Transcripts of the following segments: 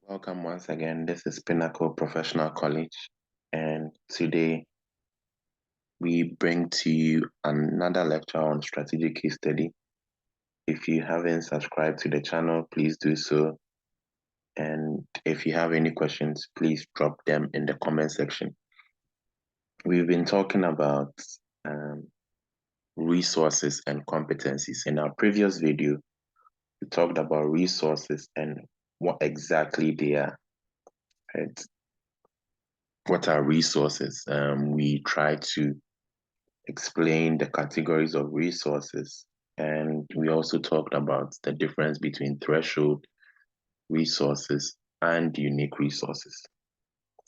Welcome once again. This is Pinnacle Professional College, and today we bring to you another lecture on strategic case study. If you haven't subscribed to the channel, please do so. And if you have any questions, please drop them in the comment section. We've been talking about resources and competencies. In our previous video, we talked about resources and what exactly they are. Right? What are resources? We try to explain the categories of resources, and we also talked about the difference between threshold resources and unique resources.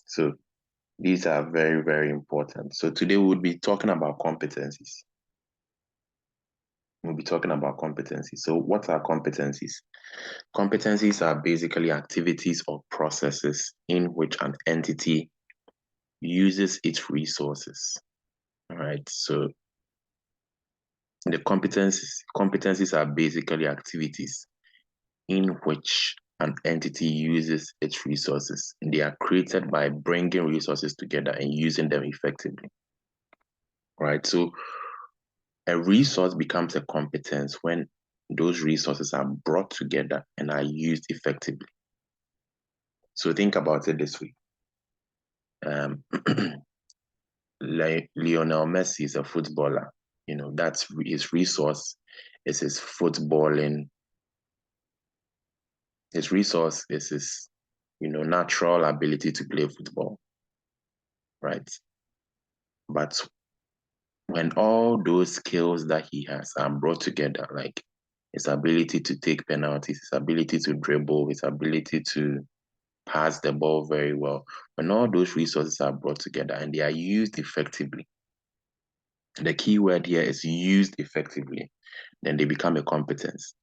So these are very, very important. So today we'll be talking about competencies. We'll be talking about competencies. So what are competencies? Competencies are basically activities or processes in which an entity uses its resources. All right. So the competencies are basically activities in which an entity uses its resources. They are created by bringing resources together and using them effectively. Right? So a resource becomes a competence when those resources are brought together and are used effectively. So think about it this way. Lionel Messi is a footballer. You know, that's his resource is his footballing. His resource is his, natural ability to play football, right? But when all those skills that he has are brought together, like his ability to take penalties, his ability to dribble, his ability to pass the ball very well, when all those resources are brought together and they are used effectively, the key word here is used effectively, then they become a competence.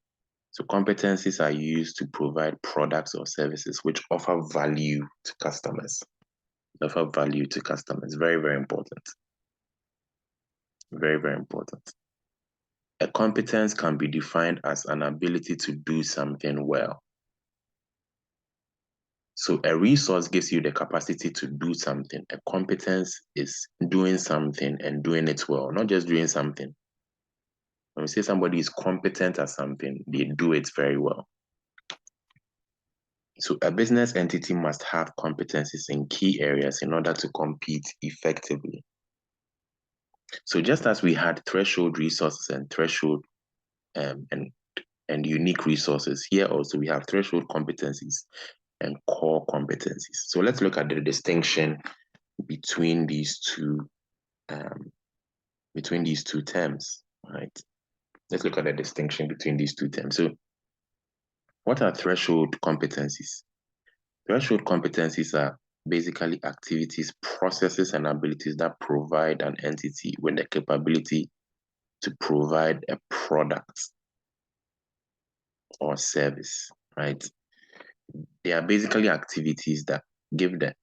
So competencies are used to provide products or services which offer value to customers. Offer value to customers. Very, very important. Very, very important. A competence can be defined as an ability to do something well. So a resource gives you the capacity to do something. A competence is doing something and doing it well, not just doing something. When we say somebody is competent at something, they do it very well. So a business entity must have competencies in key areas in order to compete effectively. So just as we had threshold resources and threshold and unique resources, here also we have threshold competencies and core competencies. So let's look at the distinction between these two terms, right? Let's look at the distinction between these two terms. So what are threshold competencies? Threshold competencies are basically activities, processes, and abilities that provide an entity with the capability to provide a product or service, right? They are basically activities that give the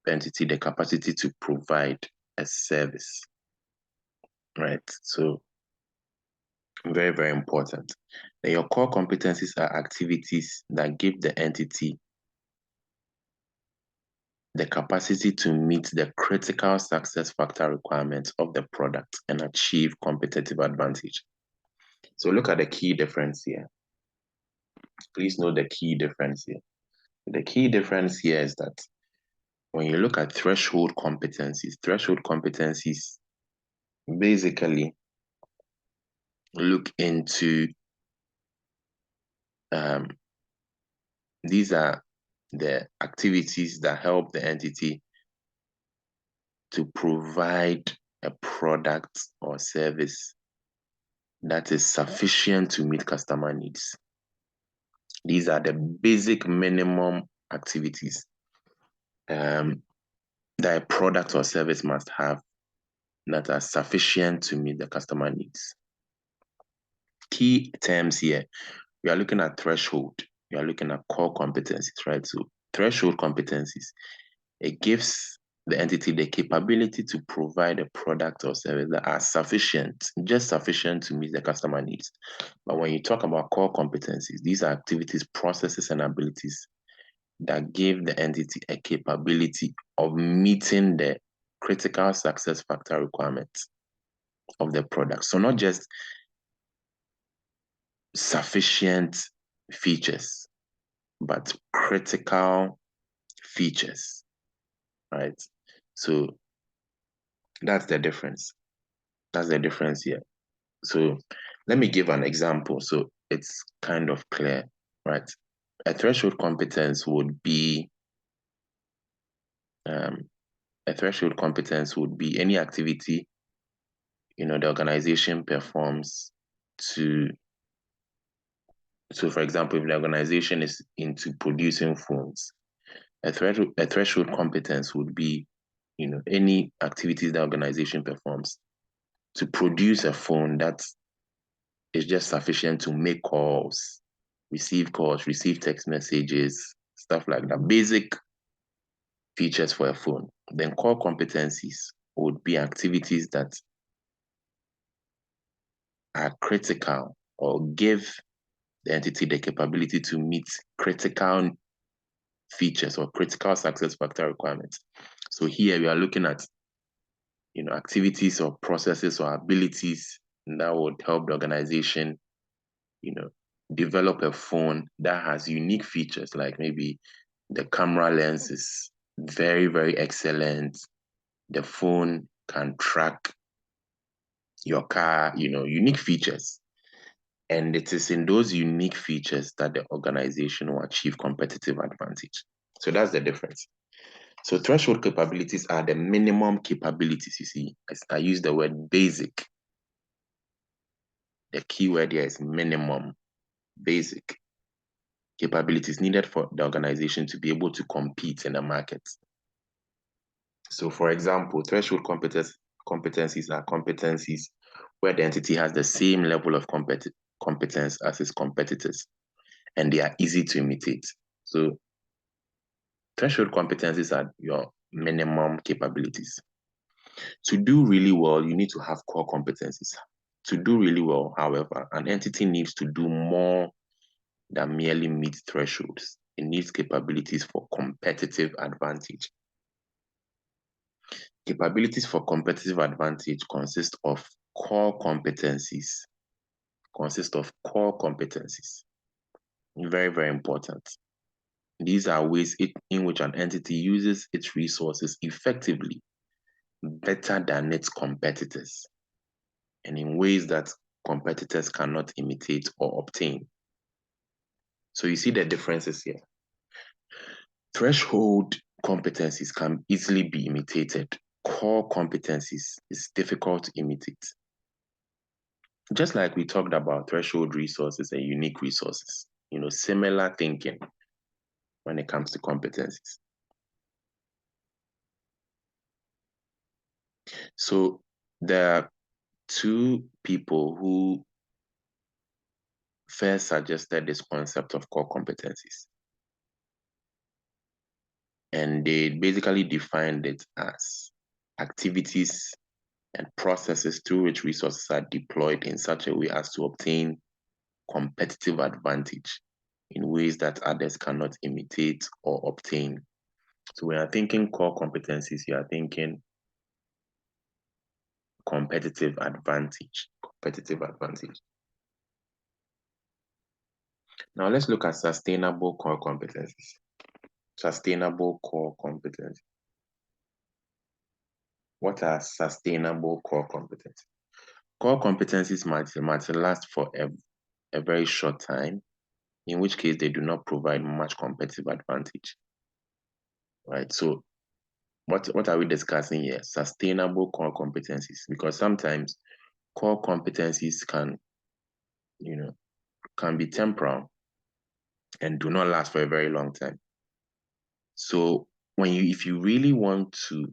entity the capacity to provide a service, right? So very, very important. Then your core competencies are activities that give the entity the capacity to meet the critical success factor requirements of the product and achieve competitive advantage. So look at the key difference here. Please note the key difference here. The key difference here is that when you look at threshold competencies basically look into these are the activities that help the entity to provide a product or service that is sufficient to meet customer needs. These are the basic minimum activities that a product or service must have that are sufficient to meet the customer needs. Key terms here, we are looking at threshold, we are looking at core competencies, right? So threshold competencies, it gives the entity the capability to provide a product or service that are sufficient, just sufficient to meet the customer needs. But when you talk about core competencies, these are activities, processes, and abilities that give the entity a capability of meeting the critical success factor requirements of the product. So not just sufficient features, but critical features, right? So that's the difference. That's the difference here. So let me give an example so it's kind of clear, right? A threshold competence would be any activity the organization performs to. So, for example, if the organization is into producing phones, a threshold competence would be any activities the organization performs to produce a phone that is just sufficient to make calls, receive text messages, stuff like that. Basic features for a phone. Then core competencies would be activities that are critical or give the entity the capability to meet critical features or critical success factor requirements. So here we are looking at activities or processes or abilities that would help the organization develop a phone that has unique features, like maybe the camera lens is very, very excellent. The phone can track your car, unique features. And it is in those unique features that the organization will achieve competitive advantage. So that's the difference. So threshold capabilities are the minimum capabilities, you see. I use the word basic. The key word here is minimum, basic capabilities needed for the organization to be able to compete in the market. So for example, threshold competencies are competencies where the entity has the same level of competence as its competitors, and they are easy to imitate. So threshold competencies are your minimum capabilities. To do really well, you need to have core competencies. To do really well, however, an entity needs to do more than merely meet thresholds. It needs capabilities for competitive advantage. Capabilities for competitive advantage consist of core competencies. Very, very important. These are ways in which an entity uses its resources effectively, better than its competitors, and in ways that competitors cannot imitate or obtain. So you see the differences here. Threshold competencies can easily be imitated. Core competencies is difficult to imitate. Just like we talked about threshold resources and unique resources, similar thinking when it comes to competencies. So there are two people who first suggested this concept of core competencies. And they basically defined it as activities and processes through which resources are deployed in such a way as to obtain competitive advantage in ways that others cannot imitate or obtain. So when you're thinking core competencies, you are thinking competitive advantage. Now let's look at sustainable core competencies. Sustainable core competencies. What are sustainable core competencies? Core competencies might last for a very short time, in which case they do not provide much competitive advantage. Right? So what are we discussing here? Sustainable core competencies, because sometimes core competencies can be temporal and do not last for a very long time. So if you really want to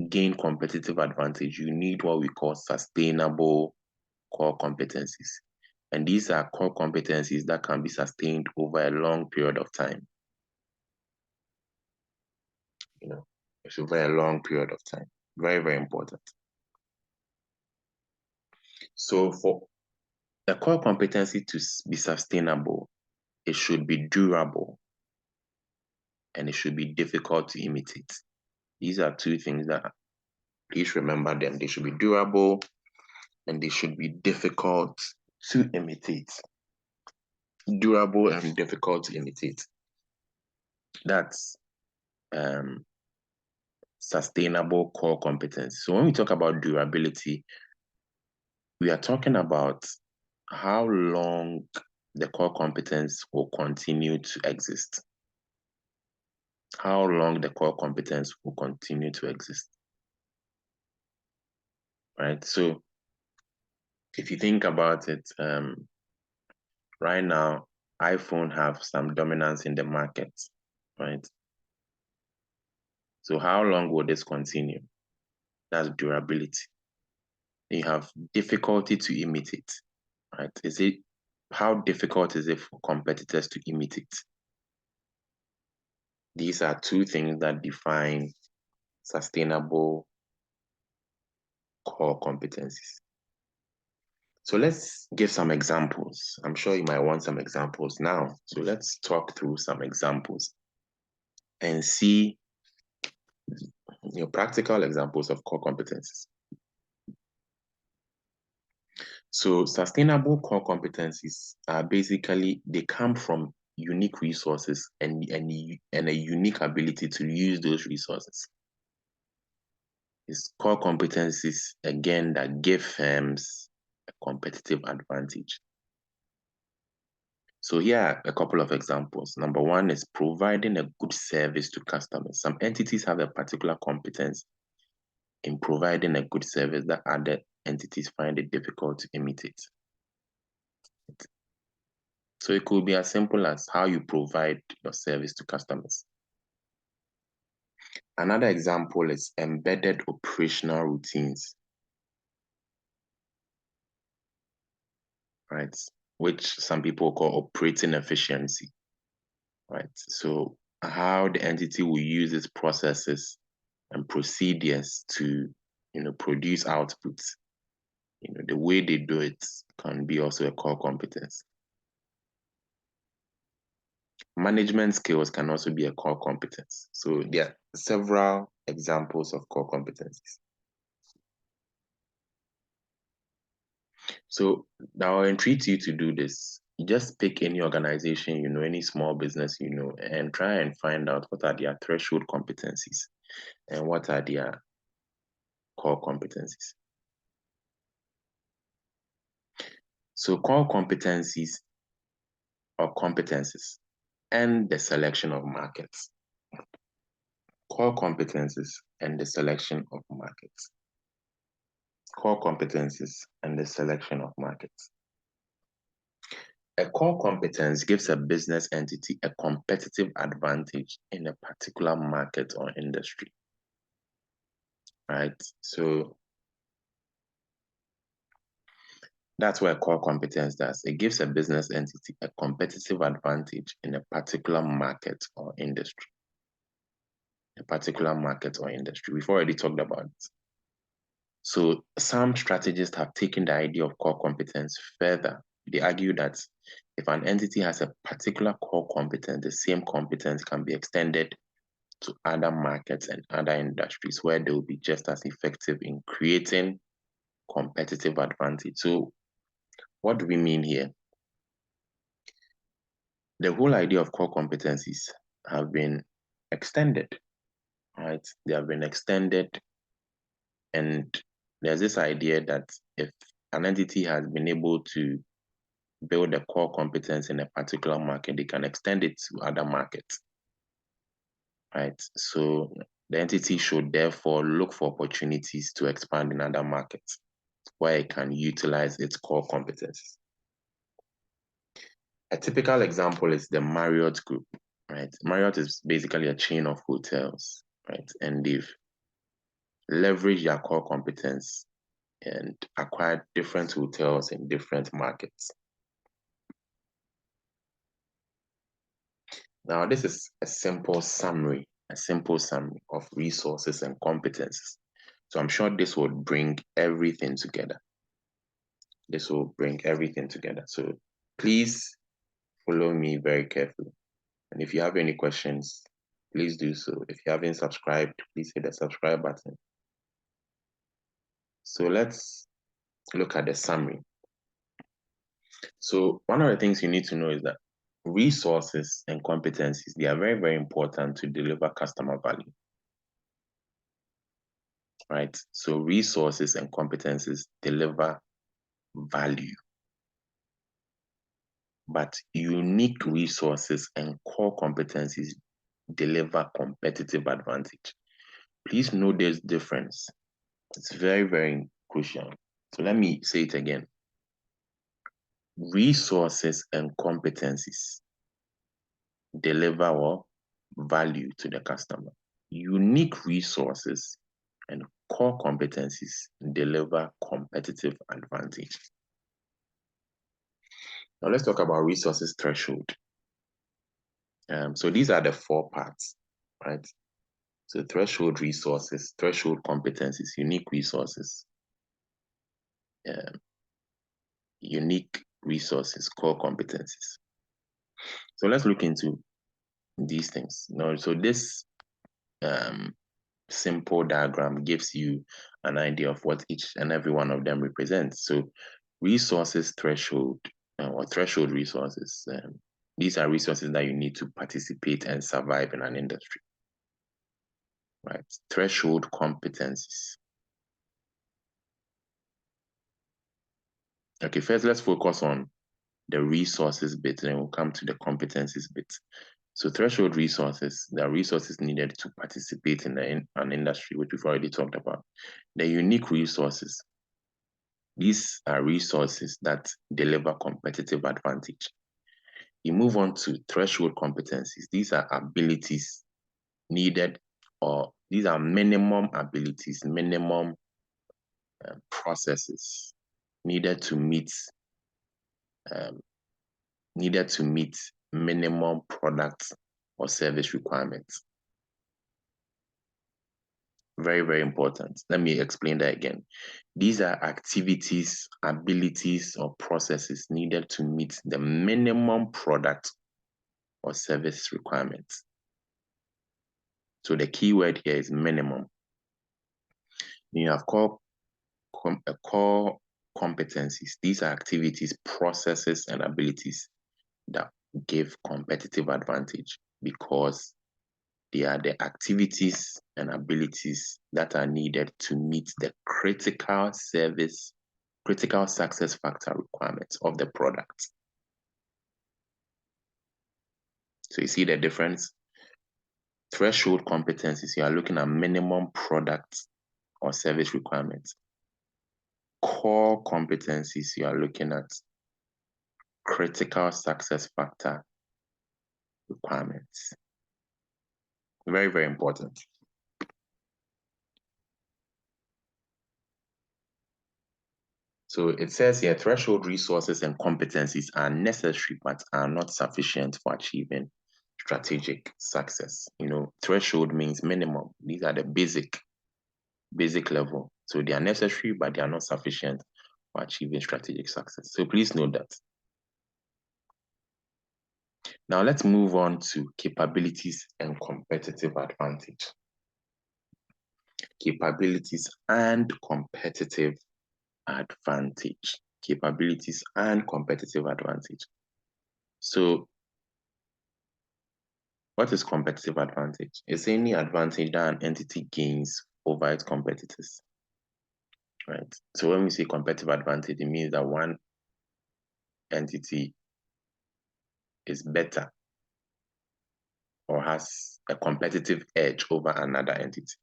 gain competitive advantage, you need what we call sustainable core competencies. And these are core competencies that can be sustained over a long period of time. It's over a long period of time. Very, very important. So for a core competency to be sustainable, it should be durable. and it should be difficult to imitate. These are two things that, please remember them. They should be durable and they should be difficult to imitate. Durable and difficult to imitate. That's sustainable core competence. So when we talk about durability, we are talking about how long the core competence will continue to exist. How long the core competence will continue to exist. Right? So if you think about it, right now, iPhone have some dominance in the market, right? So how long will this continue? That's durability. You have difficulty to imitate, right? How difficult is it for competitors to imitate? These are two things that define sustainable core competencies. So let's give some examples. I'm sure you might want some examples now. So let's talk through some examples and see practical examples of core competencies. So sustainable core competencies are basically, they come from unique resources and a unique ability to use those resources. It's core competencies, again, that give firms a competitive advantage. So here are a couple of examples. Number one is providing a good service to customers. Some entities have a particular competence in providing a good service that other entities find it difficult to imitate. So it could be as simple as how you provide your service to customers. Another example is embedded operational routines, right? Which some people call operating efficiency, right? So how the entity will use its processes and procedures to, produce outputs. The way they do it can be also a core competence. Management skills can also be a core competence. So there are several examples of core competencies. So now I'll entreat you to do this. You just pick any organization, any small business, and try and find out what are their threshold competencies and what are their core competencies. So core competencies or competencies and the selection of markets. Core competencies and the selection of markets. Core competencies and the selection of markets. A core competence gives a business entity a competitive advantage in a particular market or industry, right? So that's what a core competence does. It gives a business entity a competitive advantage in a particular market or industry. A particular market or industry. We've already talked about it. So some strategists have taken the idea of core competence further. They argue that if an entity has a particular core competence, the same competence can be extended to other markets and other industries where they will be just as effective in creating competitive advantage. So what do we mean here? The whole idea of core competencies have been extended, right? They have been extended, and there's this idea that if an entity has been able to build a core competence in a particular market, they can extend it to other markets, right? So the entity should therefore look for opportunities to expand in other markets where it can utilize its core competencies. A typical example is the Marriott Group, right? Marriott is basically a chain of hotels, right? And they've leveraged their core competence and acquired different hotels in different markets. Now, this is a simple summary of resources and competences. So I'm sure this will bring everything together. This will bring everything together. So please follow me very carefully. And if you have any questions, please do so. If you haven't subscribed, please hit the subscribe button. So let's look at the summary. So one of the things you need to know is that resources and competencies, they are very, very important to deliver customer value, right? So resources and competencies deliver value, but unique resources and core competencies deliver competitive advantage. Please know this difference. It's very, very crucial. So let me say it again. Resources and competencies deliver what? Value to the customer. Unique resources and core competencies deliver competitive advantage. Now let's talk about resources threshold. So these are the 4 parts, right? So threshold resources, threshold competencies, unique resources, unique resources, core competencies. So let's look into these things. Now, so this simple diagram gives you an idea of what each and every one of them represents. So resources threshold or threshold resources, these are resources that you need to participate and survive in an industry, right? Threshold competencies. Okay, first let's focus on the resources bit, and then we'll come to the competencies bit. So threshold resources, there are resources needed to participate in an industry, which we've already talked about. The unique resources, these are resources that deliver competitive advantage. You move on to threshold competencies. These are abilities needed, or these are minimum abilities, minimum processes needed to meet minimum product or service requirements. Very, very important. Let me explain that again. These are activities, abilities, or processes needed to meet the minimum product or service requirements. So the key word here is minimum. You have core competencies. These are activities, processes, and abilities that give competitive advantage because they are the activities and abilities that are needed to meet the critical success factor requirements of the product. So you see the difference? Threshold competencies, you are looking at minimum product or service requirements. Core competencies, you are looking at critical success factor requirements. Very, very important. So it says here, threshold resources and competencies are necessary but are not sufficient for achieving strategic success. You know, threshold means minimum. These are the basic level. So they are necessary, but they are not sufficient for achieving strategic success. So please note that. Now let's move on to capabilities and competitive advantage. Capabilities and competitive advantage. Capabilities and competitive advantage. So what is competitive advantage? It's any advantage that an entity gains over its competitors, right? So when we say competitive advantage, it means that one entity is better or has a competitive edge over another entity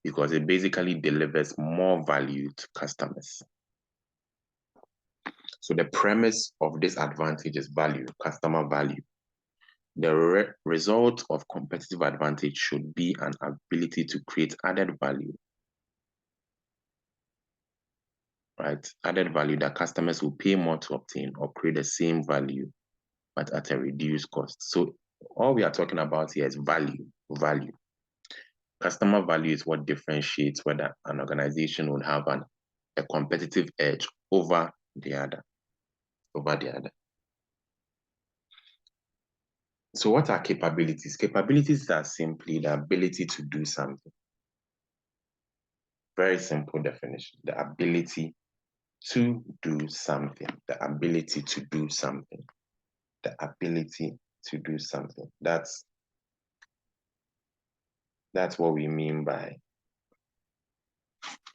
because it basically delivers more value to customers. So the premise of this advantage is value, customer value. The result of competitive advantage should be an ability to create added value, right? Added value that customers will pay more to obtain or create the same value, but at a reduced cost. So all we are talking about here is value. Customer value is what differentiates whether an organization will have a competitive edge over the other. So what are capabilities? Capabilities are simply the ability to do something. Very simple definition. The ability to do something. The ability to do something. The ability to do something. That's what we mean by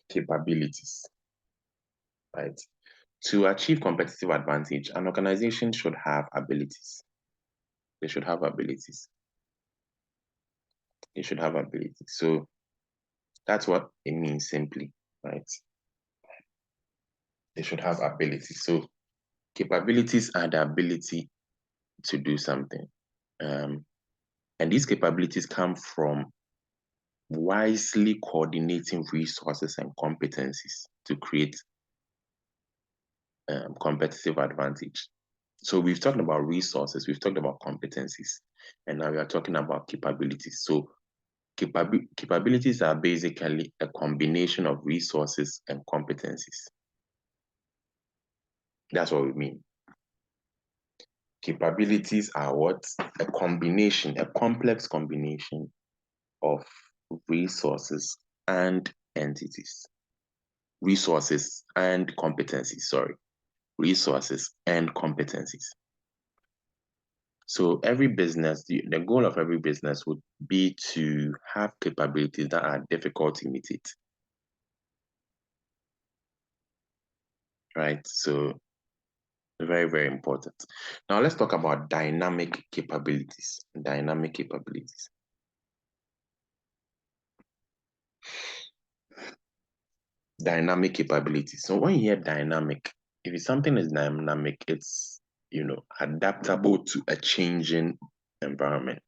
capabilities, right? To achieve competitive advantage, an organization should have abilities. They should have abilities. They should have abilities. So that's what it means simply, right? They should have abilities. So capabilities are the ability to do something. And these capabilities come from wisely coordinating resources and competencies to create competitive advantage. So we've talked about resources, we've talked about competencies, and now we are talking about capabilities. So capabilities are basically a combination of resources and competencies. That's what we mean. Capabilities are what? A combination, a complex combination of resources and entities. Resources and competencies, sorry. Resources and competencies. So every business, the goal of every business would be to have capabilities that are difficult to imitate. Right? So very, very important. Now let's talk about dynamic capabilities. Dynamic capabilities. Dynamic capabilities. So when you hear dynamic, if something is dynamic, it's adaptable to a changing environment.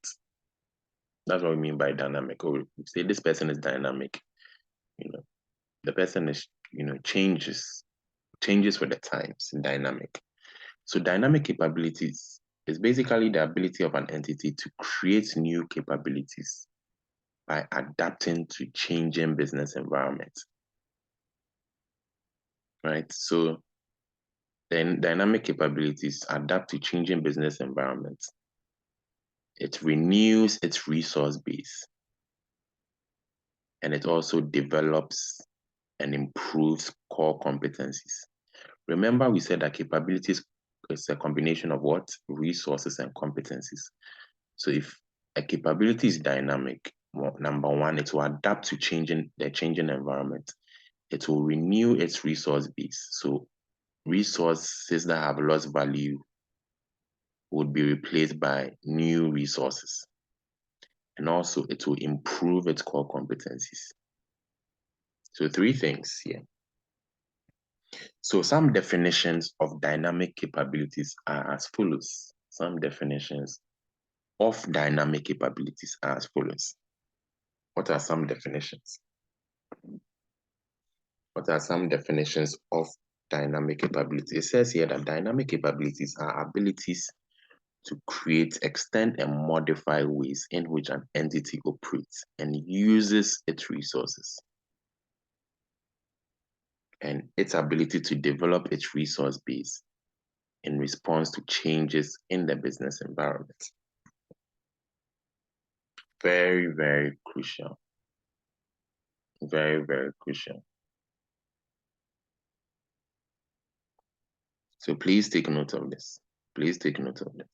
That's what we mean by dynamic. Or say this person is dynamic. The person is changes with the times. Dynamic. So dynamic capabilities is basically the ability of an entity to create new capabilities by adapting to changing business environments. Right? So then dynamic capabilities adapt to changing business environments. It renews its resource base. And it also develops and improves core competencies. Remember, we said that capabilities is a combination of what? Resources and competencies. So if a capability is dynamic, number one, it will adapt to the changing environment. It will renew its resource base. So resources that have lost value would be replaced by new resources. And also it will improve its core competencies. So 3 things here. So some definitions of dynamic capabilities are as follows. Some definitions of dynamic capabilities are as follows. What are some definitions? What are some definitions of dynamic capabilities? It says here that dynamic capabilities are abilities to create, extend, and modify ways in which an entity operates and uses its resources, and its ability to develop its resource base in response to changes in the business environment. Very, very crucial. Very, very crucial. So please take note of this. Please take note of this.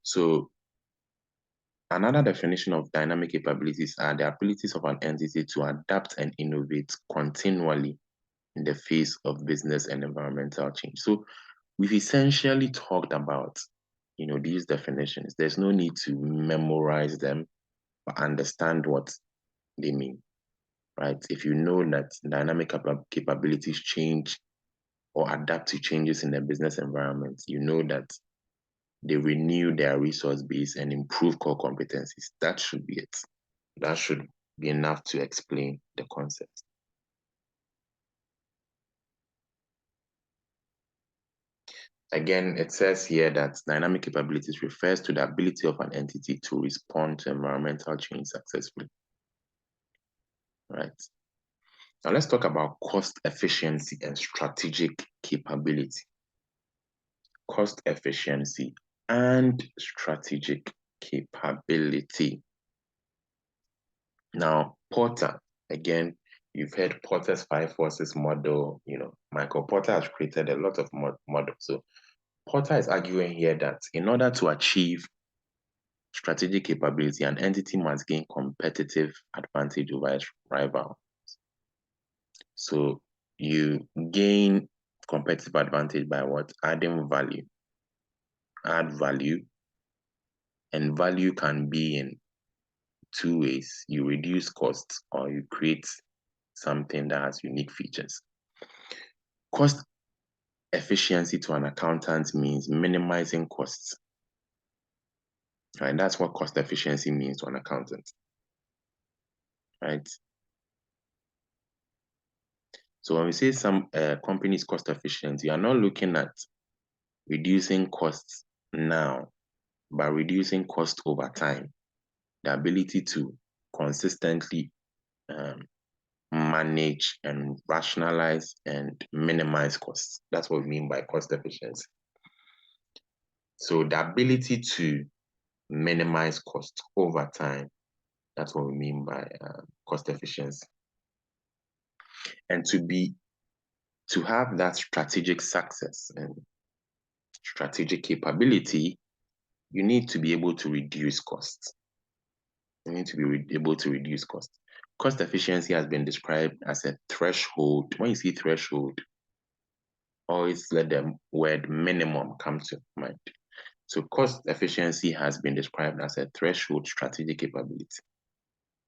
So another definition of dynamic capabilities are the abilities of an entity to adapt and innovate continually in the face of business and environmental change. So we've essentially talked about, these definitions. There's no need to memorize them, but understand what they mean, right? If you know that dynamic capabilities change or adapt to changes in the business environment, you know that they renew their resource base and improve core competencies. That should be it. That should be enough to explain the concept. Again, it says here that dynamic capabilities refers to the ability of an entity to respond to environmental change successfully. Right. Now let's talk about cost efficiency and strategic capability. cost efficiency, and strategic capability. Now, Porter, again, you've heard Porter's 5 forces model. Michael Porter has created a lot of models. So Porter is arguing here that in order to achieve strategic capability, an entity must gain competitive advantage over its rival. So you gain competitive advantage by what? Adding value. Add value, and value can be in 2 ways. You reduce costs or you create something that has unique features. Cost efficiency to an accountant means minimizing costs. Right? That's what cost efficiency means to an accountant. Right? So when we say some companies cost efficient, you are not looking at reducing costs now, but reducing cost over time. The ability to consistently manage and rationalize and minimize costs. That's what we mean by cost efficiency. So the ability to minimize cost over time, that's what we mean by cost efficiency. And to have that strategic success and strategic capability, you need to be able to reduce costs. You need to be able to reduce costs. Cost efficiency has been described as a threshold. When you see threshold, always let the word minimum come to mind. So cost efficiency has been described as a threshold strategic capability.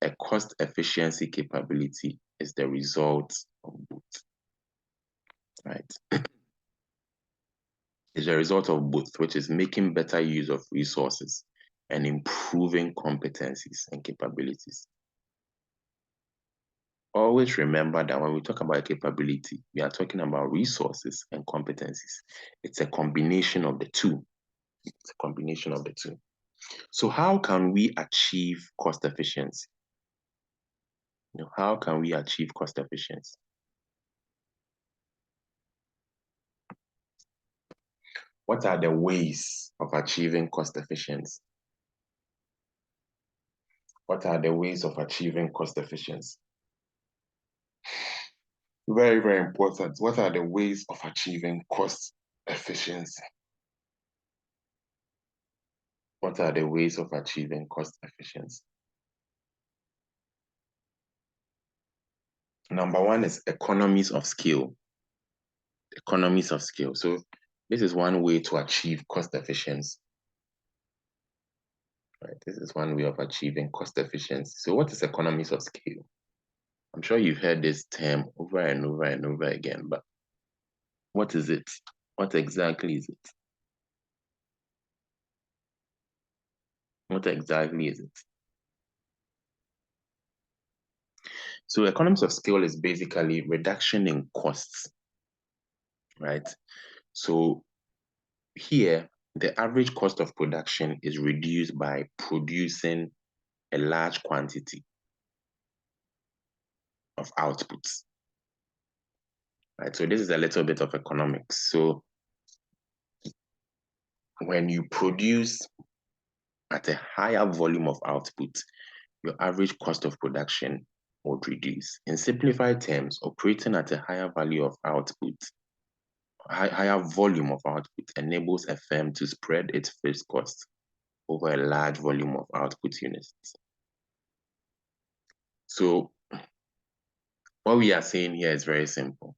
A cost efficiency capability is the result of both, right? It's a result of both, which is making better use of resources and improving competencies and capabilities. Always remember that when we talk about capability, we are talking about resources and competencies. It's a combination of the two. It's a combination of the two. So how can we achieve cost efficiency? How can we achieve cost efficiency? What are the ways of achieving cost efficiency? What are the ways of achieving cost efficiency? Very, very important. What are the ways of achieving cost efficiency? What are the ways of achieving cost efficiency? Number one is economies of scale. Economies of scale. So this is one way to achieve cost efficiency. Right? This is one way of achieving cost efficiency. So what is economies of scale? I'm sure you've heard this term over and over and over again, but what is it? What exactly is it? What exactly is it? So economies of scale is basically reduction in costs, right? So here, the average cost of production is reduced by producing a large quantity of outputs, right? So this is a little bit of economics. So when you produce at a higher volume of output, your average cost of production would reduce. In simplified terms, operating at a higher value of output, higher volume of output enables a firm to spread its fixed costs over a large volume of output units. So what we are saying here is very simple.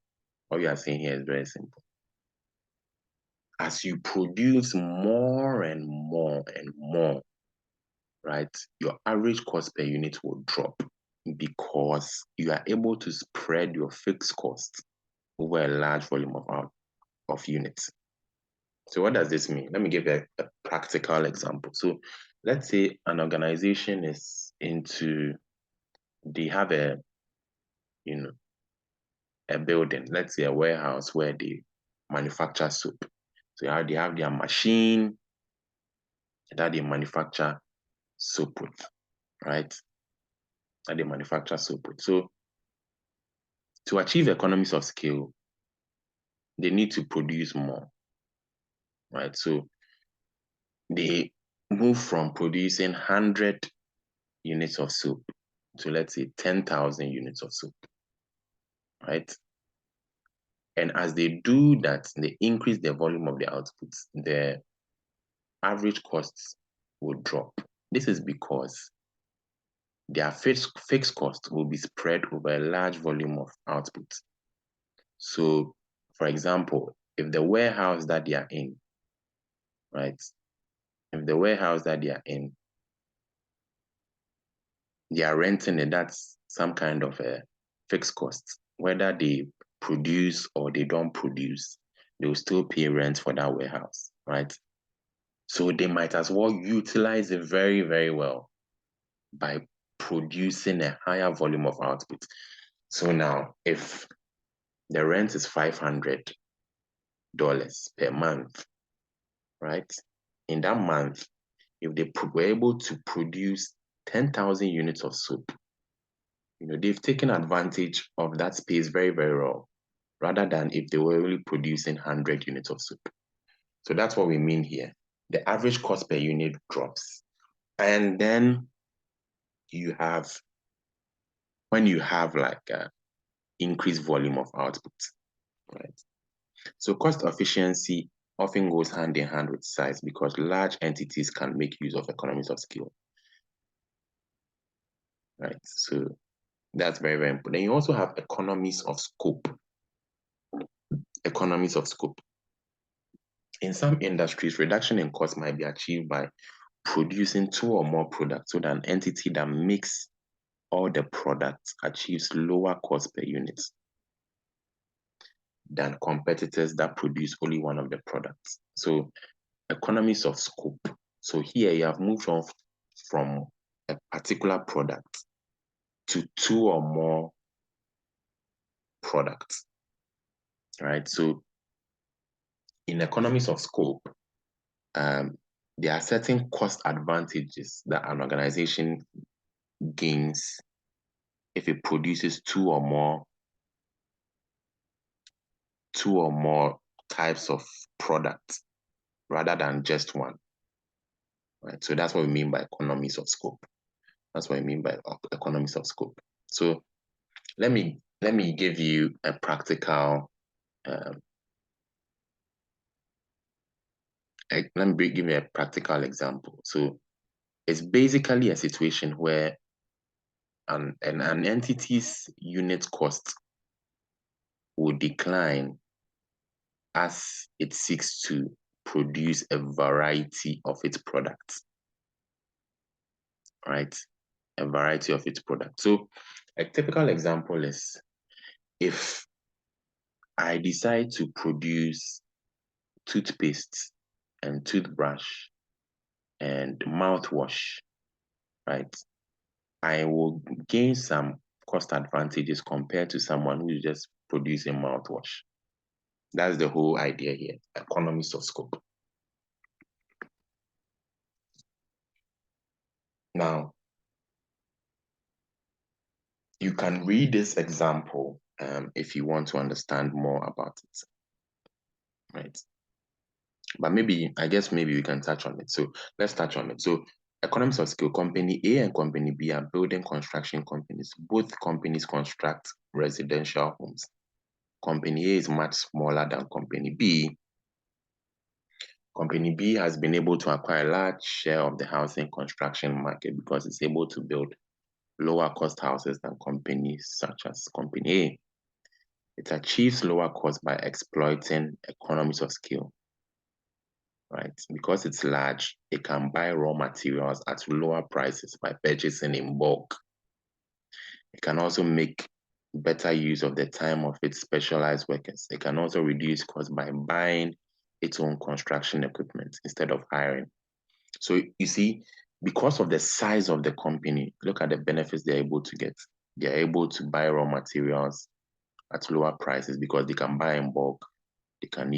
As you produce more and more and more, right, your average cost per unit will drop because you are able to spread your fixed costs over a large volume of units. So what does this mean? Let me give you a practical example. So let's say an organization is they have a building, let's say a warehouse where they manufacture soap. So they have their machine that they manufacture soap with, right? That they manufacture soap with. So to achieve economies of scale, they need to produce more. right? So they move from producing 100 units of soap to, let's say, 10,000 units of soap, right? And as they do that, they increase the volume of the output, the average costs will drop. This is because their fixed cost will be spread over a large volume of output. So, for example, if the warehouse that they are in, right, if the warehouse that they are in, they are renting it, that's some kind of a fixed cost. Whether they produce or they don't produce, they will still pay rent for that warehouse, right? So they might as well utilize it very, very well by producing a higher volume of output. So now, if the rent is $500 per month, right? In that month, if they were able to produce 10,000 units of soap, they've taken advantage of that space very, very well, rather than if they were only producing 100 units of soap. So that's what we mean here. The average cost per unit drops. And then when you have like a increased volume of output, right? So cost efficiency often goes hand in hand with size because large entities can make use of economies of scale, right? So that's very, very important. Then you also have economies of scope. Economies of scope. In some industries, reduction in cost might be achieved by producing 2 or more products so that an entity that makes all the products achieves lower cost per unit than competitors that produce only one of the products. So economies of scope. So here you have moved on from a particular product to 2 or more products, right? So in economies of scope, there are certain cost advantages that an organization gains if it produces two or more types of products rather than just one. Right? So that's what we mean by economies of scope. That's what I mean by economies of scope. So let me give you a practical give you a practical example. So it's basically a situation where an entity's unit cost will decline as it seeks to produce a variety of its products, right? A variety of its products. So a typical example is if I decide to produce toothpaste and toothbrush and mouthwash, right? I will gain some cost advantages compared to someone who is just producing mouthwash. That's the whole idea here, economies of scope. Now, you can read this example if you want to understand more about it, right? But I guess maybe we can touch on it. So let's touch on it. So economies of scale, company A and company B are building construction companies. Both companies construct residential homes. Company A is much smaller than company B. Company B has been able to acquire a large share of the housing construction market because it's able to build lower cost houses than companies such as company A. It achieves lower cost by exploiting economies of scale, right? Because it's large, it can buy raw materials at lower prices by purchasing in bulk. It can also make better use of the time of its specialized workers. It can also reduce costs by buying its own construction equipment instead of hiring. So you see, because of the size of the company, look at the benefits they're able to get. They're able to buy raw materials at lower prices because they can buy in bulk. They can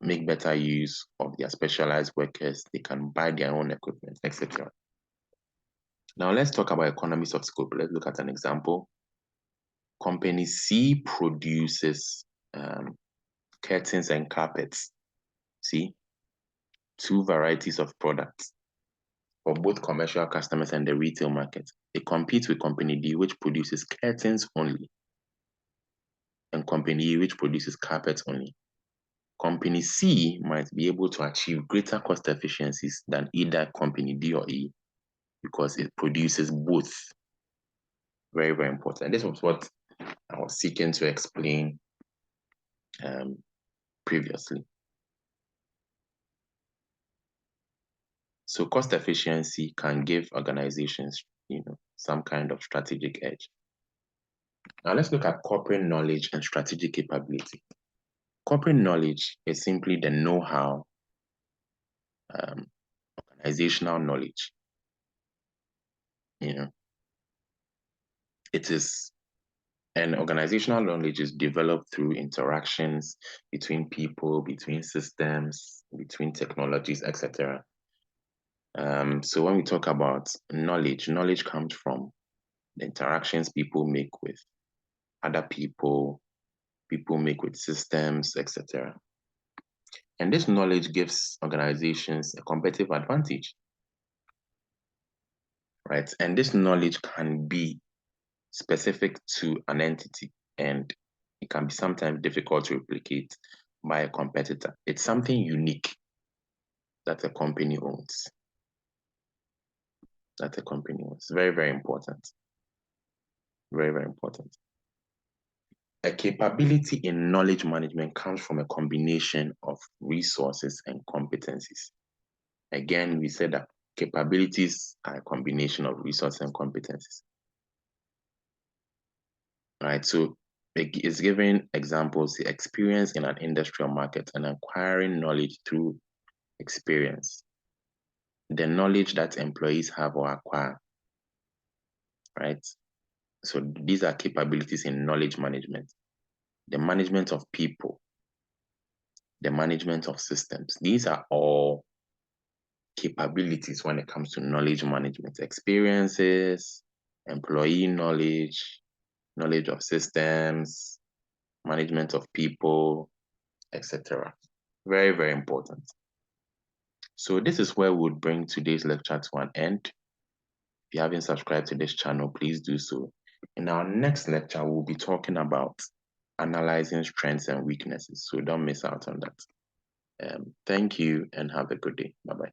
make better use of their specialized workers. They can buy their own equipment, etc. Now let's talk about economies of scope. Let's look at an example. Company C produces curtains and carpets. See, two varieties of products for both commercial customers and the retail market. It competes with Company D, which produces curtains only, and Company E, which produces carpets only. Company C might be able to achieve greater cost efficiencies than either Company D or E because it produces both. Very, very important. This was what I was seeking to explain previously. So cost efficiency can give organizations, some kind of strategic edge. Now let's look at corporate knowledge and strategic capability. Corporate knowledge is simply the know-how, organizational knowledge. It is an organizational knowledge is developed through interactions between people, between systems, between technologies, etc. So when we talk about knowledge comes from the interactions people make with other people make with systems, etc. And this knowledge gives organizations a competitive advantage, right? And this knowledge can be specific to an entity, and it can be sometimes difficult to replicate by a competitor. It's something unique that a company owns. Very, very important. Very, very important. A capability in knowledge management comes from a combination of resources and competencies. Again, we said that capabilities are a combination of resources and competencies. Right, so it's giving examples, the experience in an industrial market and acquiring knowledge through experience. The knowledge that employees have or acquire, right? So these are capabilities in knowledge management. The management of people, the management of systems. These are all capabilities when it comes to knowledge management. Experiences, employee knowledge, knowledge of systems, management of people, etc. Very, very important. So this is where we would bring today's lecture to an end. If you haven't subscribed to this channel, please do so. In our next lecture, we'll be talking about analyzing strengths and weaknesses. So don't miss out on that. Thank you and have a good day. Bye-bye.